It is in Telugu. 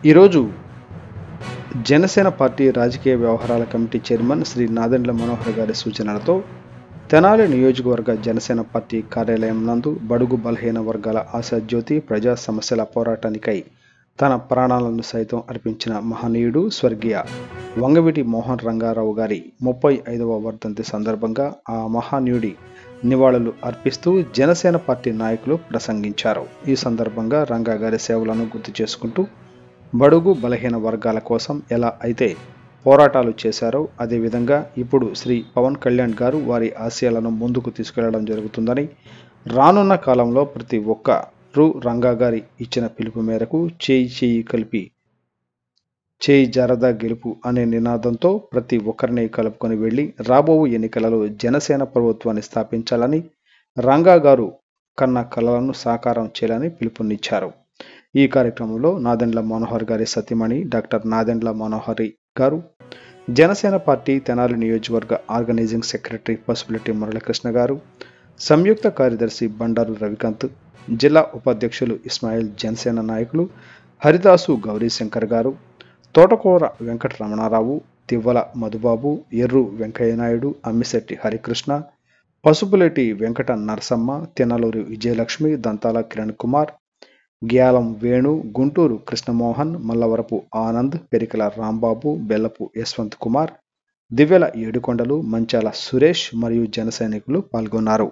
ఈరోజు జనసేన పార్టీ రాజకీయ వ్యవహారాల కమిటీ చైర్మన్ శ్రీ నాదెండ్ల మనోహర్ గారి సూచనలతో తెనాలి నియోజకవర్గ జనసేన పార్టీ కార్యాలయం నందు బడుగు బలహీన వర్గాల ఆశాజ్యోతి ప్రజా సమస్యల పోరాటానికై తన ప్రాణాలను సైతం అర్పించిన మహనీయుడు స్వర్గీయ వంగవీటి మోహన్ రంగారావు గారి 35వ వర్ధంతి సందర్భంగా ఆ మహనీయుడి నివాళులు అర్పిస్తూ జనసేన పార్టీ నాయకులు ప్రసంగించారు. ఈ సందర్భంగా రంగా గారి సేవలను గుర్తు చేసుకుంటూ బడుగు బలహీన వర్గాల కోసం ఎలా అయితే పోరాటాలు చేశారో అదేవిధంగా ఇప్పుడు శ్రీ పవన్ కళ్యాణ్ గారు వారి ఆశయాలను ముందుకు తీసుకెళ్లడం జరుగుతుందని, రానున్న కాలంలో ప్రతి ఒక్కరూ రంగా గారి ఇచ్చిన పిలుపు మేరకు చేయి కలిపి చేయి జారదా గెలుపు అనే నినాదంతో ప్రతి ఒక్కరిని కలుపుకొని వెళ్లి రాబో ఎన్నికలలో జనసేన ప్రభుత్వాన్ని స్థాపించాలని, రంగా గారు కన్న కలలను సాకారం చేయాలని పిలుపునిచ్చారు. ఈ కార్యక్రమంలో నాదెండ్ల మనోహర్ గారి సతీమణి డాక్టర్ నాదెండ్ల మనోహరి గారు, జనసేన పార్టీ తెనాలి నియోజకవర్గ ఆర్గనైజింగ్ సెక్రటరీ పసుపులెట్టి మురళీకృష్ణ గారు, సంయుక్త కార్యదర్శి బండారు రవికాంత్, జిల్లా ఉపాధ్యక్షులు ఇస్మాయిల్, జనసేన నాయకులు హరిదాసు గౌరీశంకర్ గారు, తోటకూర వెంకట రమణారావు, తివ్వల మధుబాబు, ఎర్రు వెంకయ్యనాయుడు, అమ్మిశెట్టి హరికృష్ణ, పసుపులెట్టి వెంకట నరసమ్మ, తెనాలూరి విజయలక్ష్మి, దంతాల కిరణ్ కుమార్, గ్యాలం వేణు, గుంటూరు కృష్ణమోహన్, మల్లవరపు ఆనంద్, పెరికల రాంబాబు, బెల్లపు యశ్వంత్ కుమార్, దివ్యల ఏడుకొండలు, మంచాల సురేష్ మరియు జన సైనికులు పాల్గొన్నారు.